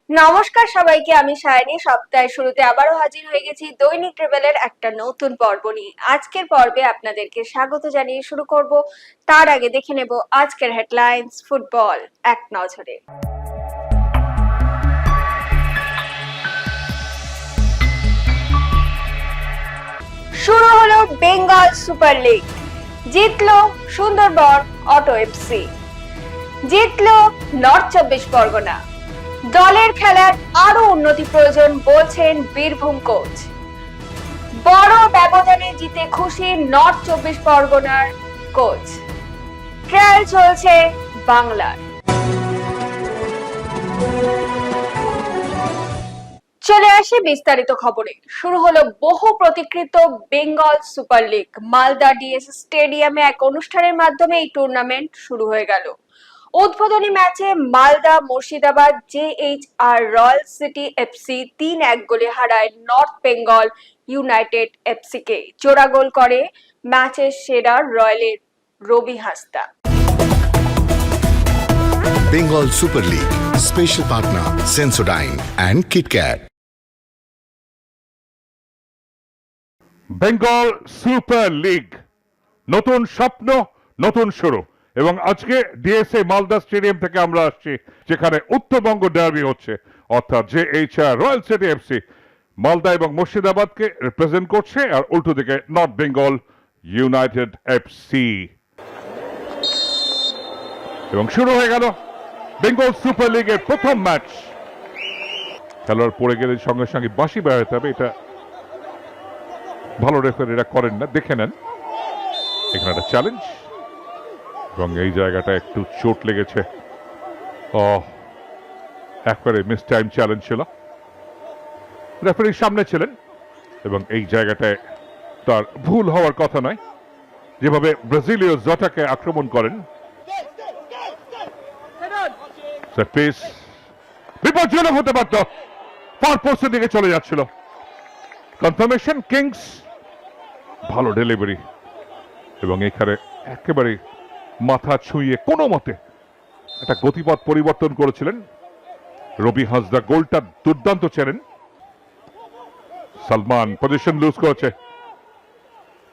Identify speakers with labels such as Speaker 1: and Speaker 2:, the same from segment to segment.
Speaker 1: নমস্কার সবাইকে, আমি সায়নী। সপ্তাহের শুরুতে আবারও হাজির হয়ে গেছি দৈনিক ট্রেভেলের একটা নতুন পর্ব নিয়ে। আজকের পর্বে আপনাদেরকে স্বাগত জানিয়ে শুরু করব। তার আগে দেখে নেব আজকের হেডলাইন্স ফুটবল এক নজরে। শুরু হলো বেঙ্গল সুপার লিগ। জিতলো সুন্দরবন অটো এফসি, জিতলো নর্থ 24 পরগনা। দলের খেলার আরো উন্নতি প্রয়োজন বলছেন বীরভূম কোচ। বড় ব্যবধানে জিতে খুশি নর্থ 24 পরগনার কোচ। ট্রায়াল চলছে বাংলার। চলে আসে বিস্তারিত খবরে। শুরু হলো বহু প্রতীক্ষিত Bengal super league. Malda DS স্টেডিয়ামে এক অনুষ্ঠানের মাধ্যমে এই টুর্নামেন্ট শুরু হয়ে গেল। উদ্বোধনী ম্যাচে Malda Murshidabad JHR royal city FC 3-1 গোলে হারায় নর্থ বেঙ্গল ইউনাইটেড এফসি কে। জোড়া গোল করে ম্যাচের সেরা রয়্যালের Robi Hansda.
Speaker 2: Bengal Super League, special partner Sensodyne and KitKat.
Speaker 3: Bengal super league, নতুন স্বপ্ন, নতুন শুরু। এবং আজকে ডিএসএ মালদা স্টেডিয়াম থেকে আমরা আসছি, যেখানে উত্তরবঙ্গ ডার্বি হচ্ছে, অর্থাৎ জেএইচআর রয়্যাল সিটি এফসি মালদা এবং মুর্শিদাবাদকে রিপ্রেজেন্ট করছে, আর উল্টো দিকে নর্থ বেঙ্গল ইউনাইটেড এফসি। এবং শুরু হয়ে গেল বেঙ্গল সুপার লিগের প্রথম ম্যাচ। খেলোয়াড় পড়ে গেলে সঙ্গে সঙ্গে বাঁশি বেড়াতে হবে, এটা ভালো রেফারিরা করেন না, দেখে নেন। এখানে একটা চ্যালেঞ্জ, এবং এই জায়গাটা একটু চোট লেগেছে। একবারে মিস টাইম চ্যালেঞ্জ ছিল, রেফারির সামনে ছিলেন, এবং এই জায়গাটায় তার ভুল হওয়ার কথা নয়। যেভাবে ব্রাজিলীয় জটাকে আক্রমণ করেন, বিপজ্জনক হতে পারত, ফার পোস্টের দিকে চলে যাচ্ছিল। কনফার্মেশন কিংস, ভালো ডেলিভারি, এবং এখানে একেবারে মাথা ছুঁয়ে কোনো মতে একটা গতিপথ পরিবর্তন করেছিলেন রবি হাসদা। গোলটা দুর্দান্ত চেনেন। সালমান পজিশন লুজ করেছে,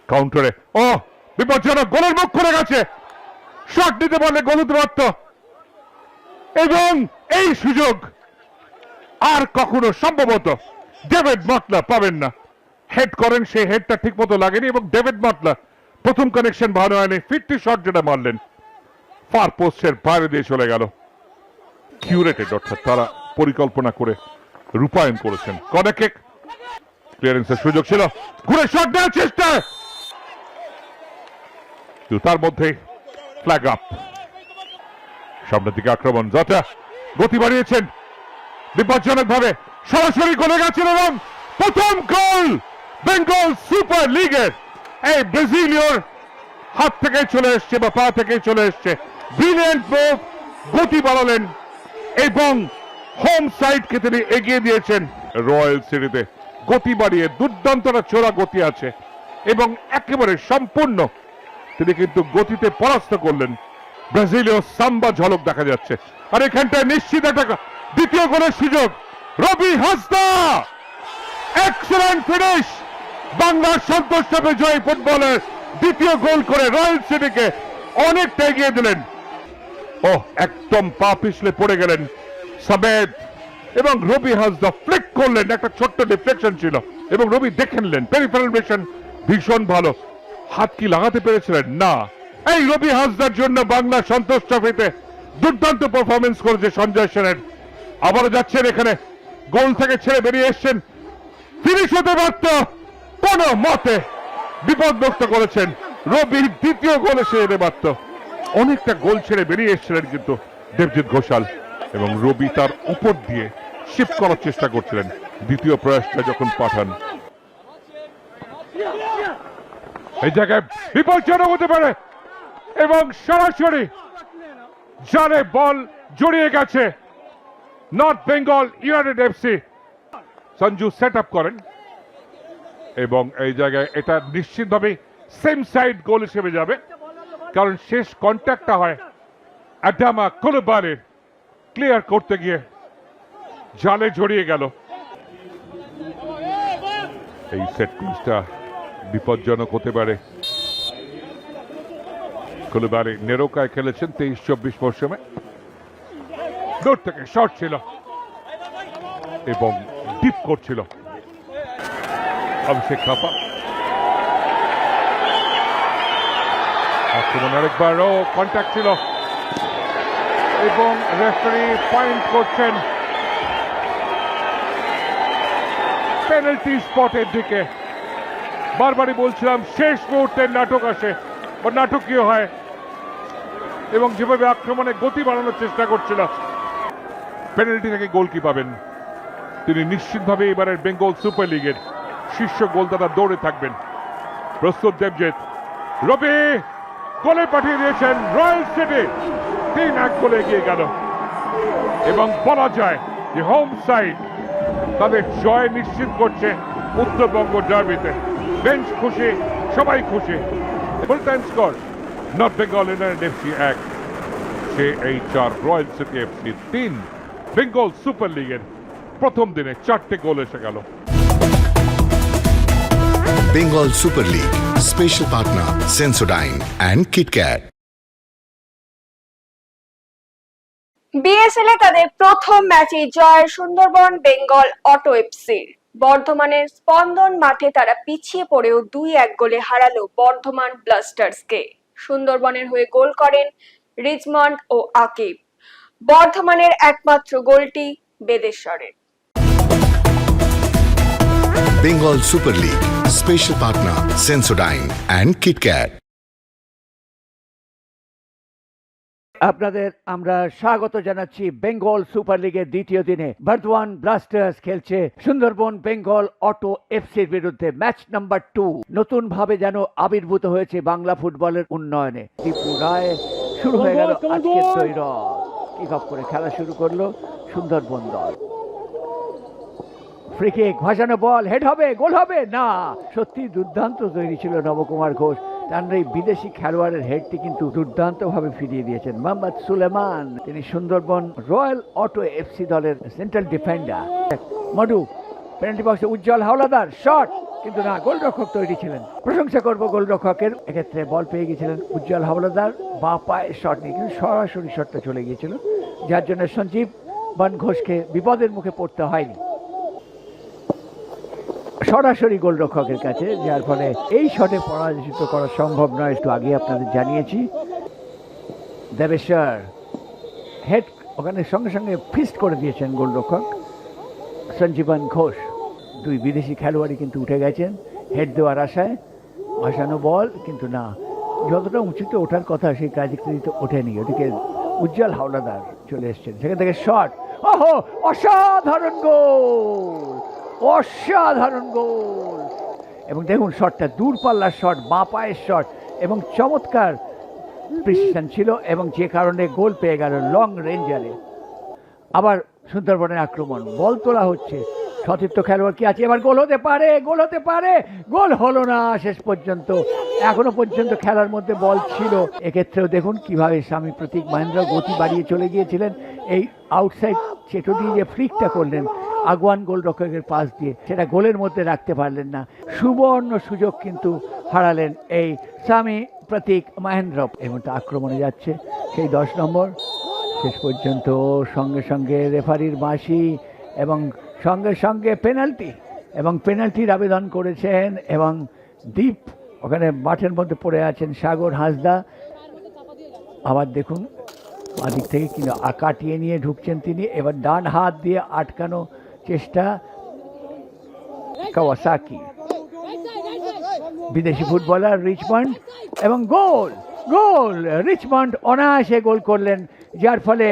Speaker 3: কাউন্টারে বিপজ্জনক, গোলের মুখ খুলে গেছে। শট নিতে পারলে গোল হতে পারত, এবং এই সুযোগ আর কখনো সম্ভবত ডেভিড মাটলা পাবেন না। হেড করেন, সেই হেডটা ঠিক মতো লাগেনি, এবং ডেভিড মাটলা প্রথম কানেকশন ভালো হয়নি। 50 শট যেটা মারলেন, ফার পোস্টের বাইরে দিয়ে চলে গেল। কিউরেটেড, অর্থাৎ তারা পরিকল্পনা করে রূপায়ণ করেছেন। কর্নার কিক, ক্লিয়ারেন্সের সুযোগ ছিল, ঘুরে শট দেওয়ার চেষ্টা, তার মধ্যে ফ্ল্যাগ আপ। সামনের দিকে আক্রমণ, যথা গতি বাড়িয়েছেন বিপজ্জনক ভাবে, সরাসরি গোলে গেছেন, এবং প্রথম গোল বেঙ্গল সুপার লিগের। এই ব্রাজিলীয়র হাত থেকে চলে এসছে বা পা থেকে চলে এসছে, ব্রিলিয়েন্ট মুভ, গতি বাড়ালেন এবং হোম সাইডকে তিনি এগিয়ে দিয়েছেন। রয়্যাল সিটিতে গতি বাড়িয়ে দুর্দান্ত চোরা গতি আছে, এবং একেবারে সম্পূর্ণ তিনি কিন্তু গতিতে পরাস্ত করলেন। ব্রাজিলীয় সাম্বা ঝলক দেখা যাচ্ছে, আর এখানটায় নিশ্চিত একটা দ্বিতীয় গোলের সুযোগ। রবি হাসদা, এক্সেলেন্ট ফিনিশ। বাংলার সন্তোষ ট্রফি জয়ী ফুটবলের দ্বিতীয় গোল করে রয়্যাল সিটিকে অনেকটা এগিয়ে দিলেন। একদম পা পিছলে পড়ে গেলেন সাবেদ, এবং রবি হাসদা ফ্লিক করলেন। একটা ছোট্ট ডিফ্লেকশন ছিল, এবং রবি দেখে নিলেন। পেরিফেরাল ভিশন ভীষণ ভালো। হাত কি লাগাতে পেরেছিলেন? না। এই রবি হাসদার জন্য বাংলা সন্তোষ ট্রফিতে দুর্দান্ত পারফরমেন্স করেছে সঞ্জয় সেনের। আবারও যাচ্ছেন এখানে, গোল থেকে ছেড়ে বেরিয়ে এসছেন, ফিনিশ হতে পারত, কোন মতে বিপদমুক্ত করেছেন। রবির দ্বিতীয় গোলে সে যেতে পারত। অনেকটা গোল ছেড়ে বেরিয়ে এসেছিলেন কিন্তু দেবজিৎ ঘোষাল, এবং রবি তার উপর দিয়ে শিফট করার চেষ্টা করছিলেন। দ্বিতীয় প্রয়াসটা যখন পাঠান, এই জায়গায় বিপজ্জনক হতে পারে, এবং সরাসরি জালে বল জড়িয়ে গেছে north Bengal united FC. Sanju set up করেন, এবং এই জায়গায় এটা নিশ্চিতভাবে সেম সাইড গোল হিসেবে যাবে, কারণ শেষ কন্ট্যাক্টটা হয় আডামা কোলোবারের ক্লিয়ার করতে গিয়ে জালে জড়িয়ে গেল। এই সেট পিসটা বিপজ্জনক হতে পারে। কুলুবারি নেরোকায় খেলেছেন 23-24 মৌসুমে। দূর থেকে শট ছিল এবং ডিপ করছিল অভিষেক থাপা। আক্রমণ আরেকবারও কন্ট্যাক্ট ছিল এবং রেফারি পয়েন্ট করছেন পেনাল্টি স্পটের দিকে। বারবারই বলছিলাম শেষ মুহূর্তের নাটক আসে বা নাটকীয় হয় এবং যেভাবে আক্রমণে গতি বাড়ানোর চেষ্টা করছিল। পেনাল্টি থেকে গোল কি পাবেন? তিনি নিশ্চিতভাবে এবারের বেঙ্গল সুপার লিগের শীর্ষ গোলদাতা দৌড়ে থাকবেন। প্রস্তুত দেবজিৎ, রবি গোলে পাঠিয়ে দিয়েছেন রয়্যাল সিটি। 3-1 গোলে এগিয়ে গেল এবং বলা যায় যে হোম সাইড তাদের জয় নিশ্চিত করছে উত্তরবঙ্গ ডার্বিতে। বেঞ্চ খুশি, সবাই খুশি। Full time score north Bengal united FC 1, KHR royal city FC 3। Bengal super লিগের প্রথম দিনে 4টে গোল এসে গেল।
Speaker 2: Bengal Super League, special partner Sensodyne and KitKat.
Speaker 1: BSL এ তাদের প্রথম ম্যাচে জয় সুন্দরবন বেঙ্গল অটো এফসির। বর্ধমানের স্পন্দন মাঠে তারা পিছিয়ে পড়েও 2-1 গোলে হারালো বর্ধমান ব্লাস্টার্সকে। সুন্দরবনের হয়ে গোল করেন রিচমন্ড ও আকিব। বর্ধমানের একমাত্র গোলটি বেদেশ্বরের।
Speaker 2: Bengal Super League, special partner Sensodyne and KitKat.
Speaker 4: আপনাদের আমরা স্বাগত জানাচ্ছি বেঙ্গল সুপার লিগের দ্বিতীয় দিনে। বর্ধমান ব্লাস্টার্স খেলছে সুন্দরবন বেঙ্গল অটো এফসির বিরুদ্ধে। ম্যাচ নাম্বার 2 নতুন ভাবে যেন আবির্ভূত হয়েছে বাংলা ফুটবলের উন্নয়নে। ত্রিপুরায় শুরু হয়ে গেল আজকের দৈরথ। কিক অফ করে খেলা শুরু করলো সুন্দরবন দল। ফ্রি কিক, ভাসানো বল, হেড হবে, গোল হবে না। সত্যি দুর্দান্ত তৈরি ছিল নবকুমার ঘোষ। তার এই বিদেশি খেলোয়াড়ের হেডটি কিন্তু দুর্দান্তভাবে ফিরিয়ে দিয়েছেন মোহাম্মদ সুলেমান। তিনি সুন্দরবন রয়্যাল অটো এফসি দলের সেন্ট্রাল ডিফেন্ডার। মধু পেনাল্টি বক্সে উজ্জ্বল হাওলাদার শট, কিন্তু না, গোলরক্ষক তৈরি ছিলেন। প্রশংসা করব গোলরক্ষকের, এক্ষেত্রে বল পেয়ে গিয়েছিলেন উজ্জ্বল হাওলাদার। বাঁ পায়ে শট নিয়ে কিন্তু সরাসরি শটটা চলে গিয়েছিল, যার জন্য সঞ্জীব বান ঘোষকে বিপদের মুখে পড়তে হয়নি সরাসরি গোলরক্ষকের কাছে, যার ফলে এই শটে পরাজিত করা সম্ভব নয়। একটু আগে আপনাদের জানিয়েছি দেবেশ্বর হেড ওখানে সঙ্গে সঙ্গে ফিস্ট করে দিয়েছেন গোলরক্ষক সঞ্জীবন ঘোষ। দুই বিদেশি খেলোয়াড়ই কিন্তু উঠে গেছেন হেড দেওয়ার আশায়। ভাসানো বল, কিন্তু না, যতটা উঁচুতে ওঠার কথা সেই কাজটি তো ওঠেনি। ওদিকে উজ্জ্বল হাওলাদার চলে এসছেন, সেখান থেকে শট। ওহো, অসাধারণ গোল, অসাধারণ গোল। এবং দেখুন শটটা দূরপাল্লার শট, বাঁ পায়ের শট এবং চমৎকার প্রিসিশন ছিল, এবং যে কারণে গোল পেয়ে গেল লং রেঞ্জারে। আবার সুন্দরবনের আক্রমণ, বল তোলা হচ্ছে, সতীর্থ খেলোয়াড় কি আছে, এবার গোল হতে পারে, গোল হতে পারে, গোল হলো না শেষ পর্যন্ত। এখনো পর্যন্ত খেলার মধ্যে বল ছিল। এক্ষেত্রেও দেখুন কিভাবে স্বামী প্রতীক মহেন্দ্র গতি বাড়িয়ে চলে গিয়েছিলেন। এই আউটসাইড চেটো দিয়ে যে ফ্লিকটা করলেন আগুয়ান গোলরক্ষকের পাশ দিয়ে, সেটা গোলের মধ্যে রাখতে পারলেন না। সুবর্ণ সুযোগ কিন্তু হারালেন এই স্বামী প্রতীক মহেন্দ্র। এই মুহূর্তে আক্রমণে যাচ্ছে সেই 10 নম্বর। শেষ পর্যন্ত সঙ্গে সঙ্গে রেফারির বাঁশি এবং সঙ্গে সঙ্গে পেনাল্টি, এবং পেনাল্টির আবেদন করেছেন এবং দীপ ওখানে মাঠের মধ্যে পড়ে আছেন সাগর হাঁসদা। আবার দেখুন বাদিক থেকে কিন্তু কাটিয়ে নিয়ে ঢুকছেন তিনি। এবার ডান হাত দিয়ে আটকানো চেষ্টা কাওয়াসাকি, বিদেশি ফুটবলার রিচমন্ড, এবং গোল, গোল। রিচমন্ড অনায়াসে গোল করলেন, যার ফলে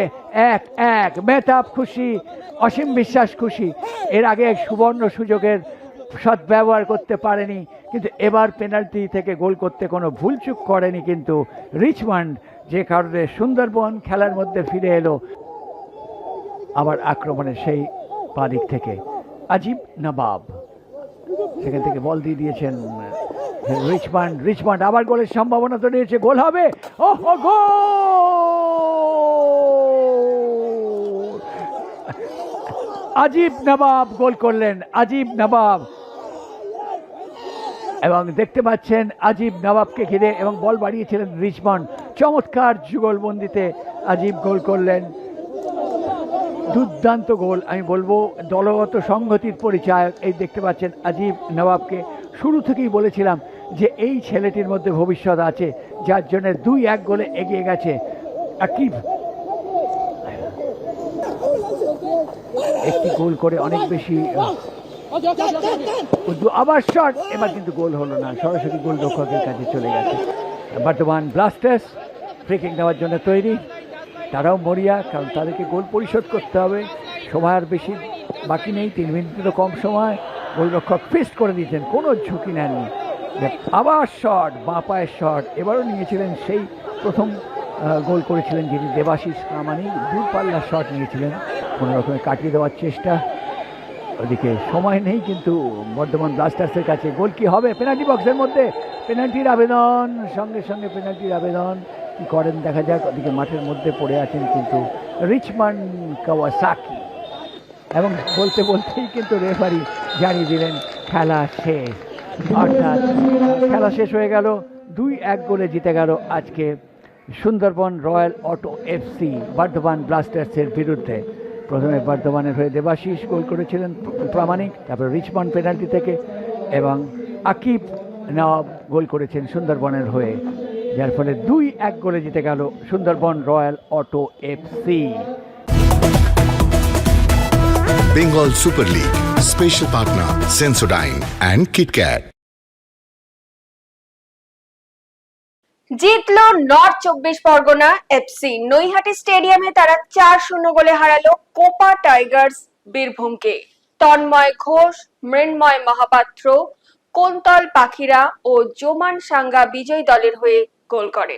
Speaker 4: 1-1। মেহতাব খুশি, অসীম বিশ্বাস খুশি। এর আগে সুবর্ণ সুযোগের সদ্ব্যবহার করতে পারেনি, কিন্তু এবার পেনাল্টি থেকে গোল করতে কোনো ভুলচুক করেনি কিন্তু রিচমন্ড, যে কারণে সুন্দরবন খেলার মধ্যে ফিরে এলো। আবার আক্রমণে সেই পাদিক থেকে আজিব নবাব, সেখান থেকে বল দিয়ে দিয়েছেন রিচমন্ড। রিচমন্ড আবার গোলের সম্ভাবনা তো রয়েছে, গোল হবে। ওহ, গোল! আজিব নবাব গোল করলেন, আজিব নবাব। এবং দেখতে পাচ্ছেন আজিব নবাবকে ঘিরে এবং বল বাড়িয়েছিলেন রিচমন্ড, চমৎকার যুগলবন্দিতে আজিব গোল করলেন। দুর্দান্ত গোল, আমি বলবো দলগত সংহতির পরিচয়। এই দেখতে পাচ্ছেন আজিব নবাবকে শুরু থেকেই বলেছিলাম যে এই ছেলেটির মধ্যে ভবিষ্যৎ আছে, যার জন্য 2-1 গোলে এগিয়ে গেছে আকিব। একটি গোল করে অনেক বেশি আবার শট, এবার কিন্তু গোল হলো না, সরাসরি গোল রক্ষকের কাছে চলে গেছে। বর্ধমান ব্লাস্টার্স ফ্রি কিক নেওয়ার জন্য তৈরি, তারাও মরিয়া, কারণ তাদেরকে গোল পরিশোধ করতে হবে। সময় আর বেশি বাকি নেই, 3 মিনিটেরও কম সময়। গোলরক্ষক ফিস্ট করে দিয়েছেন, কোনো ঝুঁকি নেননি। আবার শট, বাঁ পায়ের শট, এবারও নিয়েছিলেন সেই প্রথম গোল করেছিলেন যিনি দেবাশিস প্রামাণিক, দূরপাল্লার শট নিয়েছিলেন, কোনো রকমে কাটিয়ে দেওয়ার চেষ্টা। ওদিকে সময় নেই কিন্তু বর্ধমান ব্লাস্টার্সের কাছে। গোল কি হবে? পেনাল্টি বক্সের মধ্যে পেনাল্টির আবেদন, সঙ্গে সঙ্গে পেনাল্টির আবেদন, কি করেন দেখা যাক। ওদিকে মাঠের মধ্যে পড়ে আছেন কিন্তু রিচমন্ড কাওয়াসাকি, এবং বলতে বলতেই কিন্তু রেফারি জানিয়ে দিলেন খেলা শেষ। অর্থাৎ খেলা শেষ হয়ে গেল, 2-1 গোলে জিতে গেল আজকে Sundarban royal auto FC Bardhaman ব্লাস্টার্সের বিরুদ্ধে। প্রথমে বর্ধমানের হয়ে দেবাশিস গোল করেছিলেন প্রামাণিক, তারপরে রিচমন্ড পেনাল্টি থেকে, এবং আকিব নওয়াব গোল করেছেন সুন্দরবনের হয়ে, যার ফলে 2-1 গোলে জিতে গেল Sundarban royal auto FC.
Speaker 2: Bengal Super League, special partner Sensodyne and KitKat.
Speaker 1: জিতলো নর্থ 24 পরগনা এফসি। নৈহাটি স্টেডিয়ামে তারা 4-0 গোলে হারালো কোপা টাইগার্স বীরভূমকে। তন্ময় ঘোষ, মৃন্ময় মহাপাত্র, কোন্তল পাখিরা ও জোমান সাঙ্গা বিজয়ী দলের হয়ে গোল করে।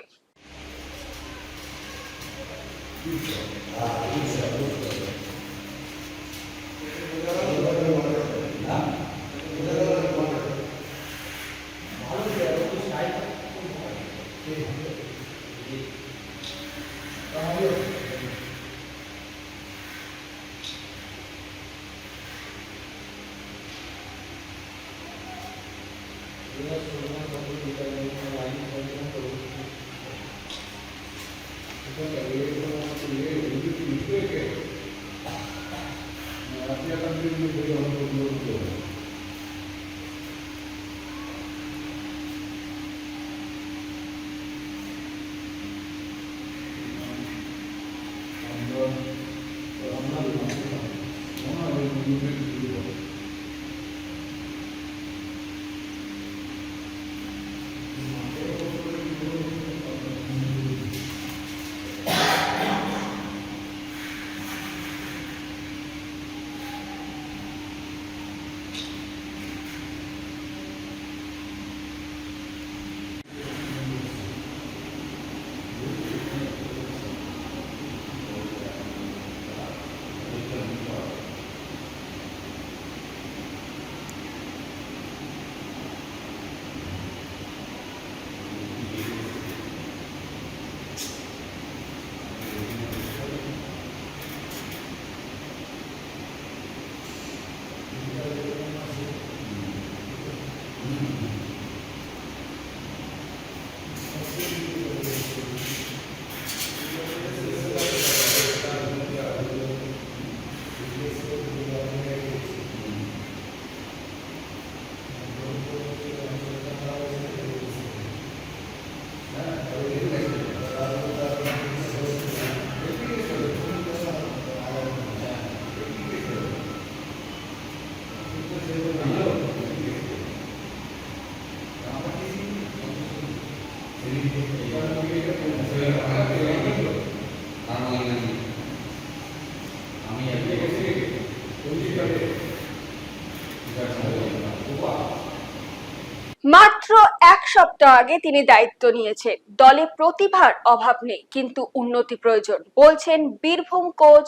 Speaker 1: মাত্র 1 সপ্তাহ আগে তিনি দায়িত্ব নিয়েছেন। দলে প্রতিভার অভাব নেই, কিন্তু উন্নতি প্রয়োজন বলছেন বীরভূম কোচ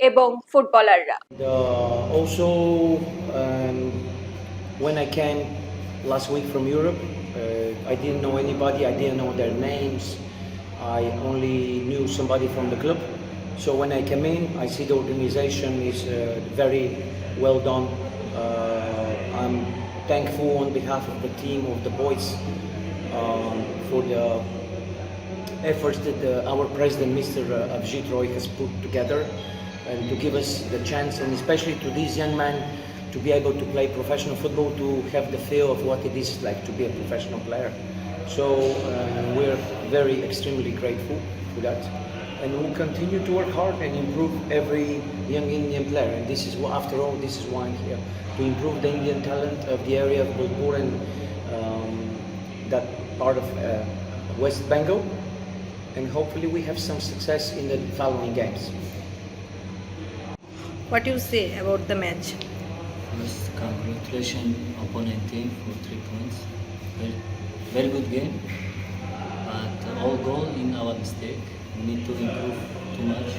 Speaker 1: এবং ফুটবলাররা।
Speaker 5: Also, when I came last week from Europe, I didn't know anybody, I didn't know their names. I only knew somebody from the club, So when I came in, I see the organization is very well done. I'm thankful on behalf of the team, of the boys, for the efforts that our president, Mr. Avjit Roy, has put together, and to give us the chance, and especially to these young men, to be able to play professional football, to have the feel of what it is like to be a professional player. So we're very extremely grateful for that, and we'll continue to work hard and improve every young Indian player. And this is what, after all, this is why I'm here, to improve the Indian talent of the area of Bolpur and that part of West Bengal, and hopefully we have some success in the following games.
Speaker 6: What do you say about the match?
Speaker 7: First, congratulations opponent team for 3 points. Very good game, but all goal in our mistake. We need to improve too much,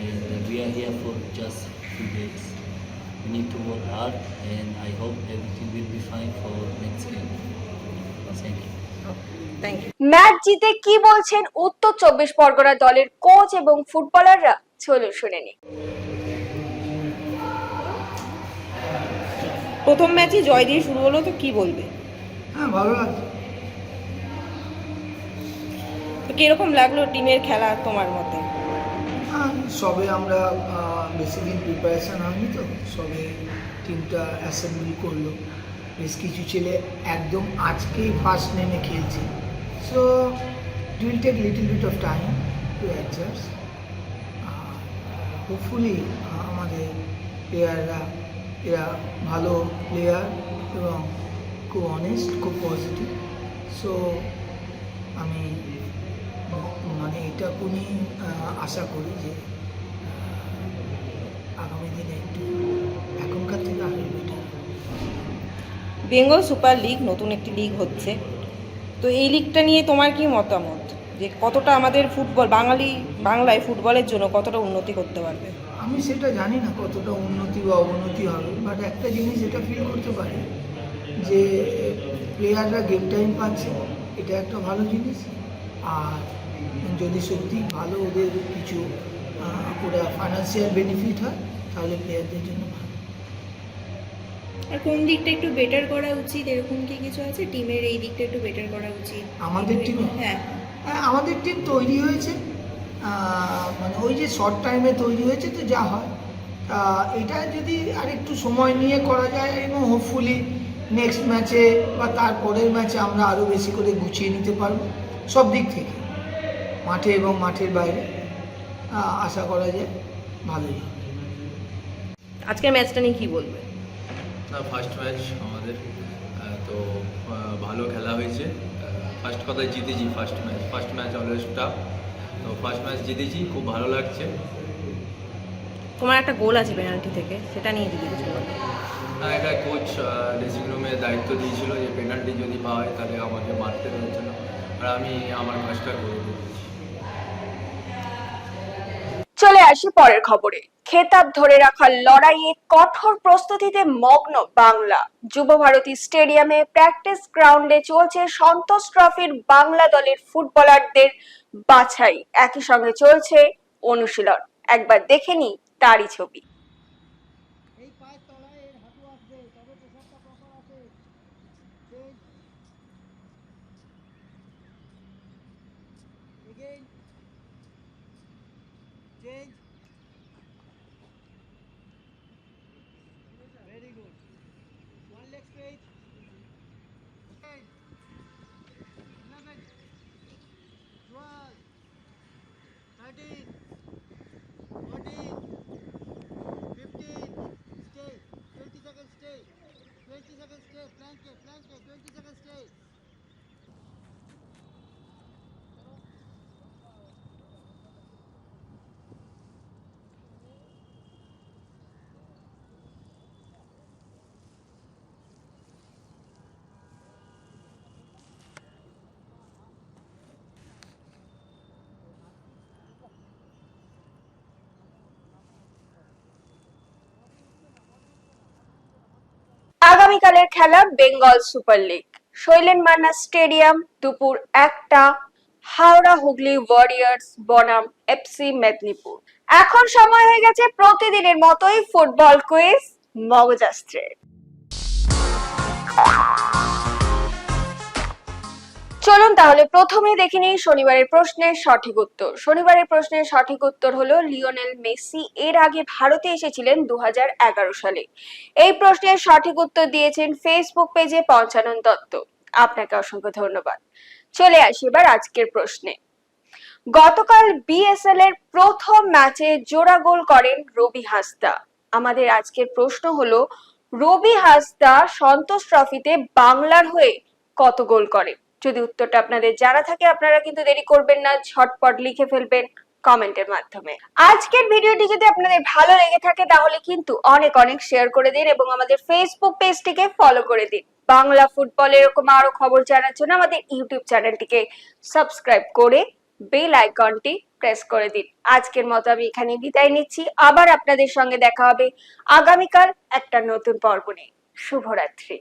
Speaker 7: and we are here for just few days. We need to work hard, and I hope everything will be fine for next game. Thank you.
Speaker 6: Thank you.
Speaker 1: Match জিতে কি বলছেন উত্তর 24 পরগনা দলের coach এবং ফুটবলাররা, চলুন শুনে নিই।
Speaker 6: প্রথম ম্যাচে জয় দিয়ে শুরু হলো, তো কি বলবে?
Speaker 8: হ্যাঁ, ভালো লাগছে।
Speaker 6: তো কিরকম লাগলো টিমের খেলা তোমার মতে?
Speaker 8: সবে আমরা বেশি দিন প্রিপারেশান হয়নি, তো সবে টিমটা অ্যাসেম্বলি করলো। বেশ কিছু ছেলে একদম আজকেই ফার্স্ট নেমে খেলছে, so it will take little bit of time to adjust. Hopefully আমাদের প্লেয়াররা এরা ভালো প্লেয়ার এবং খুব অনেস্ট, খুব পজিটিভ। সো আমি মানে এটা কোনই আশা করি যে আগামী দিনে একটু এখনকার থেকে আরও বেটার।
Speaker 6: বেঙ্গল সুপার লিগ নতুন একটি লিগ হচ্ছে, তো এই লিগটা নিয়ে তোমার কি মতামত, যে কতটা আমাদের ফুটবল বাংলায় ফুটবলের জন্য কতটা উন্নতি করতে পারবে?
Speaker 8: আমি সেটা জানি না কতটা উন্নতি বা অবনতি হবে, বাট একটা জিনিস এটা ফিল করতে পারি যে প্লেয়াররা গেম টাইম পাচ্ছে, এটা একটা ভালো জিনিস। আর যদি সত্যি ভালো ওদের কিছু ওরা ফাইন্যান্সিয়াল বেনিফিট হয়, তাহলে প্লেয়ারদের জন্য ভালো।
Speaker 9: আর কোন দিকটা একটু বেটার করা উচিত, এরকম কি কিছু আছে টিমের? এই দিকটা একটু বেটার করা উচিত
Speaker 8: আমাদের টিমে?
Speaker 9: হ্যাঁ,
Speaker 8: আমাদের টিম তৈরি হয়েছে, মানে ওই যে শর্ট টাইমে তৈরি হয়েছে, তো যা হয় এটা যদি আর একটু সময় নিয়ে করা যায়, এবং হোপফুলি নেক্সট ম্যাচে বা তারপরের ম্যাচে আমরা আরও বেশি করে গুছিয়ে নিতে পারবো সব দিক থেকে, মাঠে এবং মাঠের বাইরে। আশা করা যায় ভালোই হবে।
Speaker 6: আজকের ম্যাচটা নিয়ে কি বলবে?
Speaker 10: ফার্স্ট ম্যাচ আমাদের, তো ভালো খেলা হয়েছে। ফার্স্ট কথায় জিতেছি ফার্স্ট ম্যাচ অলওয়েজ টাফ, তো ফার্স্ট ম্যাচ জিতেছি, খুব ভালো লাগছে।
Speaker 6: তোমার একটা গোল আছে পেনাল্টি থেকে, সেটা নিয়ে যদি কিছু বলো।
Speaker 10: এটা কোচ ড্রেসিং রুমে দায়িত্ব দিয়েছিল যে পেনাল্টি যদি পাওয়া হয় তাহলে আমাকে মারতে দেওয়ার জন্য, আর আমি আমার কাজটা করে দিয়েছি।
Speaker 1: চলে আসি পরের খবরে। খেতাব ধরে রাখার লড়াইয়ে কঠোর প্রস্তুতিতে মগ্ন বাংলা। যুব ভারতী স্টেডিয়ামে প্র্যাকটিস গ্রাউন্ডে চলছে সন্তোষ ট্রফির বাংলা দলের ফুটবলারদের বাছাই, একই সঙ্গে চলছে অনুশীলন। একবার দেখে নি তারই ছবি। আগামীকালের খেলা Bengal super league. Shailen Manna stadium, দুপুর 1টা। হাওড়া হুগলি ওয়ারিয়ার্স বনাম এফসি মেদিনীপুর। এখন সময় হয়ে গেছে প্রতিদিনের মতোই ফুটবল কুইজ মগজাস্ত্রের। চলুন তাহলে প্রথমে দেখে নিই শনিবারের প্রশ্নের সঠিক উত্তর। শনিবারের প্রশ্নের সঠিক উত্তর হলো লিওনেল মেসি এর আগে ভারতে এসেছিলেন 2011 সালে। এই প্রশ্নের সঠিক উত্তর দিয়েছেন ফেসবুক পেজে পঞ্চানন দত্ত। আপনাকে অসংখ্য ধন্যবাদ। চলে আসি এবার আজকের প্রশ্নে। গতকাল বিএসএল এর প্রথম ম্যাচে জোড়া গোল করেন রবি হাসদা। আমাদের আজকের প্রশ্ন হলো রবি হাসদা সন্তোষ ট্রফিতে বাংলার হয়ে কত গোল করেন? যদি উত্তরটা আপনাদের জানা থাকে আপনারা কিন্তু দেরি করবেন না, ঝটপট লিখে ফেলবেন কমেন্টের মাধ্যমে। আজকের ভিডিওটি যদি আপনাদের ভালো লেগে থাকে তাহলে কিন্তু অনেক অনেক শেয়ার করে দিন এবং আমাদের ফেসবুক পেজটিকে ফলো করে দিন। বাংলা ফুটবল এরকম আরো খবর জানার জন্য আমাদের ইউটিউব চ্যানেলটিকে সাবস্ক্রাইব করে বেল আইকনটি প্রেস করে দিন। আজকের মতো আমি এখানে বিদায় নিচ্ছি। আবার আপনাদের সঙ্গে দেখা হবে আগামীকাল একটা নতুন পর্ব নিয়ে। শুভরাত্রি।